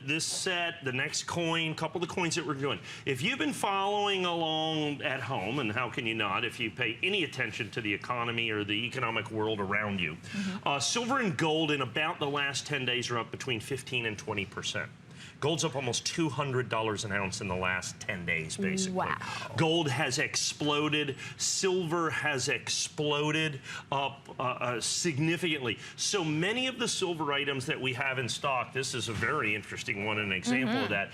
this set, the next coin, couple of the coins that we're doing. If you've been following along at home, and how can you not if you pay any attention to the economy or the economic world around you, silver and gold in about the last 10 days are up between 15 and 20%. Gold's up almost $200 an ounce in the last 10 days, basically. Wow. Gold has exploded. Silver has exploded up significantly. So many of the silver items that we have in stock, this is a very interesting one, an example of that.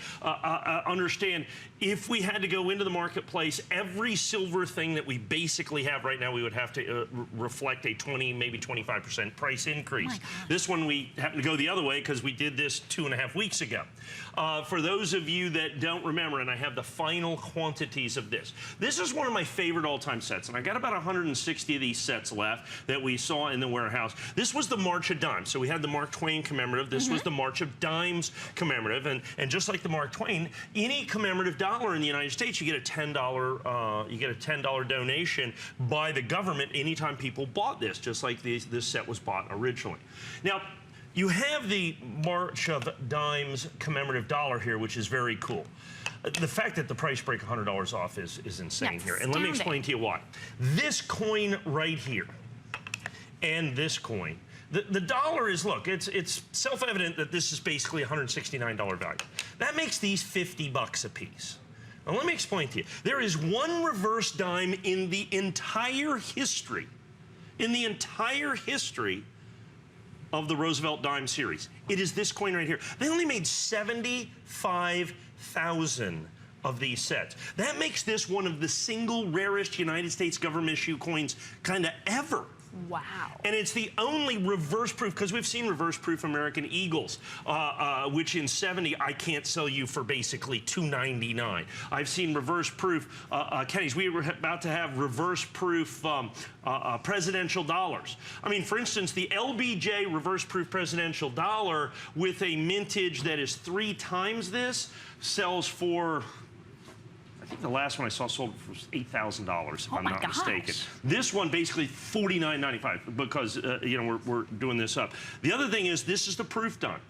Understand, if we had to go into the marketplace, every silver thing that we basically have right now, we would have to reflect a 20, maybe 25% price increase. This one, we happen to go the other way because we did this 2.5 weeks ago. For those of you that don't remember, and I have the final quantities of this. This is one of my favorite all-time sets, and I got about 160 of these sets left that we saw in the warehouse. This was the March of Dimes. So we had the Mark Twain commemorative. This was the March of Dimes commemorative, and just like the Mark Twain, any commemorative dollar in the United States, you get a $10 donation by the government anytime people bought this, just like this set was bought originally. Now, you have the March of Dimes commemorative dollar here, which is very cool. The fact that the price break $100 off is insane here. And let me explain to you why. This coin right here and this coin, the dollar is, look, it's self-evident that this is basically $169 value. That makes these 50 bucks a piece. Now let me explain to you. There is one reverse dime in the entire history, of the Roosevelt Dime series. It is this coin right here. They only made 75,000 of these sets. That makes this one of the single rarest United States government issue coins kind of ever. Wow. And it's the only reverse proof, because we've seen reverse proof American Eagles, which in 70 I can't sell you for basically $2.99. I've seen reverse proof Kennys. We were about to have reverse proof presidential dollars. I mean, for instance, the LBJ reverse proof presidential dollar with a mintage that is 3 times this sells for, I think the last one I saw sold for $8,000, if I'm not mistaken. This one basically $49.95 because you know, we're doing this up. The other thing is, this is the proof dime.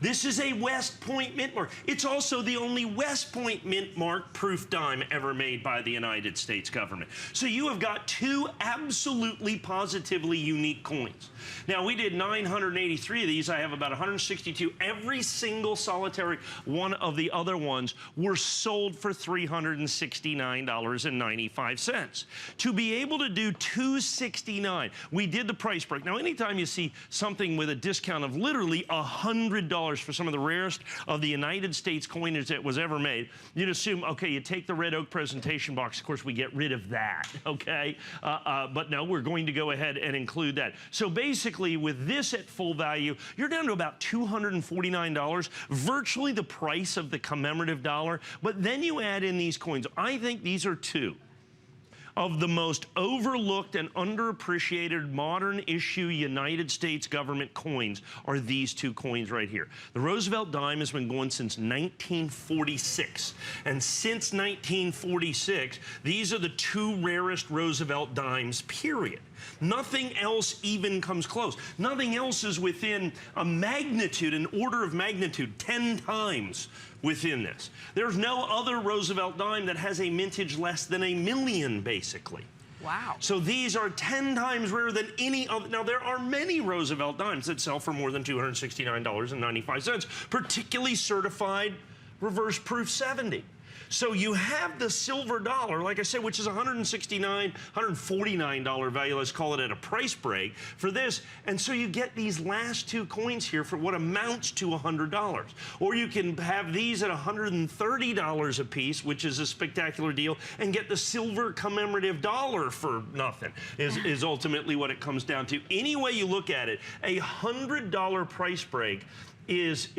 This is a West Point mint mark. It's also the only West Point mint mark proof dime ever made by the United States government. So you have got 2 absolutely positively unique coins. Now, we did 983 of these. I have about 162. Every single solitary one of the other ones were sold for $369.95. To be able to do $269, we did the price break. Now, anytime you see something with a discount of literally $100 for some of the rarest of the United States coinage that was ever made, you'd assume, okay, you take the red oak presentation box, of course, we get rid of that, okay? But no, we're going to go ahead and include that. So basically, with this at full value, you're down to about $249, virtually the price of the commemorative dollar. But then you add in these coins. I think these are 2 of the most overlooked and underappreciated modern issue United States government coins are these 2 coins right here. The Roosevelt dime has been going since 1946. And since 1946, these are the 2 rarest Roosevelt dimes, period. Nothing else even comes close. Nothing else is within a magnitude, an order of magnitude, 10 times within this. There's no other Roosevelt dime that has a mintage less than $1 million, basically. Wow. So these are 10 times rarer than any other. Now, there are many Roosevelt dimes that sell for more than $269.95, particularly certified reverse proof 70. So you have the silver dollar, like I said, which is $169, $149 value, let's call it, at a price break for this. And so you get these last 2 coins here for what amounts to $100. Or you can have these at $130 a piece, which is a spectacular deal, and get the silver commemorative dollar for nothing, is ultimately what it comes down to. Any way you look at it, a $100 price break is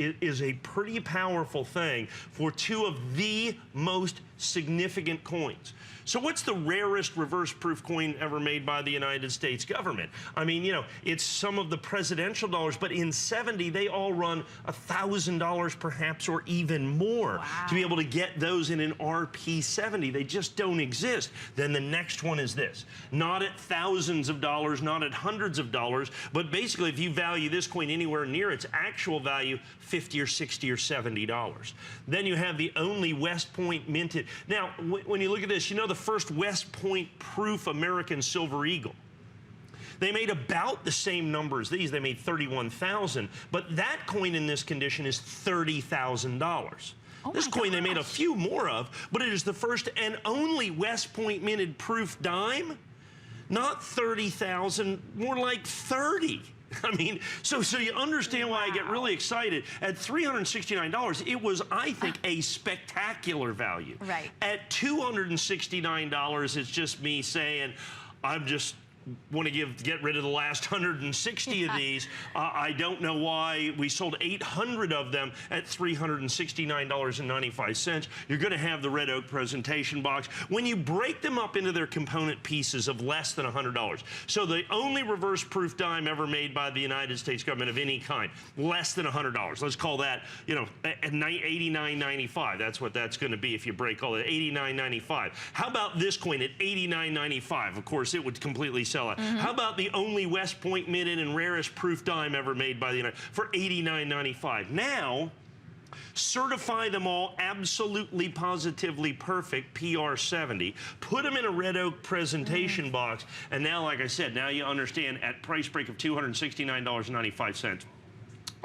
a pretty powerful thing for 2 of the most significant coins. So what's the rarest reverse proof coin ever made by the United States government? I mean, you know, it's some of the presidential dollars, but in 70, they all run $1,000 perhaps, or even more. Wow. To be able to get those in an RP 70. They just don't exist. Then the next one is this. Not at thousands of dollars, not at hundreds of dollars, but basically if you value this coin anywhere near its actual value, value, $50 or $60 or $70. Then you have the only West Point minted. Now, when you look at this, you know the first West Point proof American Silver Eagle. They made about the same number as these. They made 31,000, but that coin in this condition is $30,000. Oh this coin they made a few more of, but it is the first and only West Point minted proof dime. Not 30,000, more like 30. I mean, so you understand why I get really excited. At $369, it was, I think, a spectacular value. Right. At $269, it's just me saying, I'm just want to get rid of the last 160 of these. I don't know why we sold 800 of them at $369.95. You're going to have the red oak presentation box. When you break them up into their component pieces of less than $100, so the only reverse proof dime ever made by the United States government of any kind, less than $100. Let's call that, you know, $89.95. That's what that's going to be if you break all that. $89.95. How about this coin at $89.95? Of course, it would completely sell it. How about the only West Point minted and rarest proof dime ever made by the United for $89.95? Now, certify them all absolutely, positively perfect, PR70. Put them in a red oak presentation box, and now, like I said, now you understand at price break of $269.95.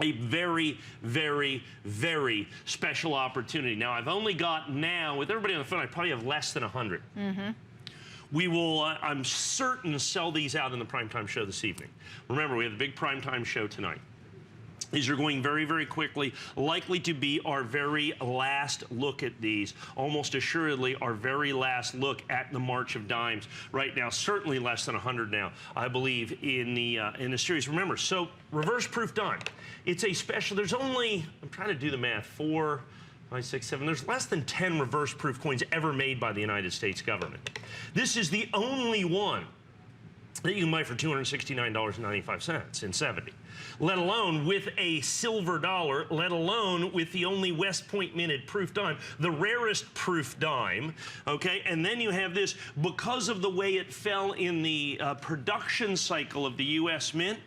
A very, very, very special opportunity. Now, I've only got now, with everybody on the phone, I probably have less than 100. We will, I'm certain, sell these out in the primetime show this evening. Remember, we have the big primetime show tonight. These are going very, very quickly, likely to be our very last look at these, almost assuredly our very last look at the March of Dimes right now, certainly less than 100 now, I believe, in the series. Remember, so reverse proof dime, it's a special, there's only, I'm trying to do the math, 4, 5, 6, 7. There's less than 10 reverse proof coins ever made by the United States government. This is the only one that you can buy for $269.95 in 70. Let alone with a silver dollar, let alone with the only West Point minted proof dime, the rarest proof dime, okay? And then you have this, because of the way it fell in the production cycle of the U.S. Mint,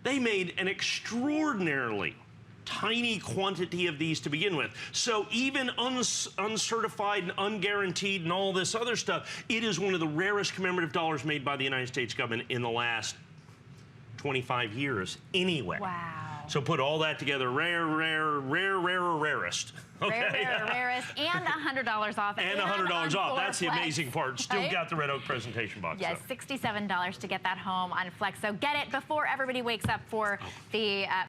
they made an extraordinarily tiny quantity of these to begin with. So even uncertified and unguaranteed and all this other stuff, it is one of the rarest commemorative dollars made by the United States government in the last 25 years anyway. Wow. So put all that together, rare, rarest. Okay. Rare, rarest, and $100 off. And $100 off. That's the amazing part. Still got the red oak presentation box. Yes, so. $67 to get that home on Flex. So get it before everybody wakes up for the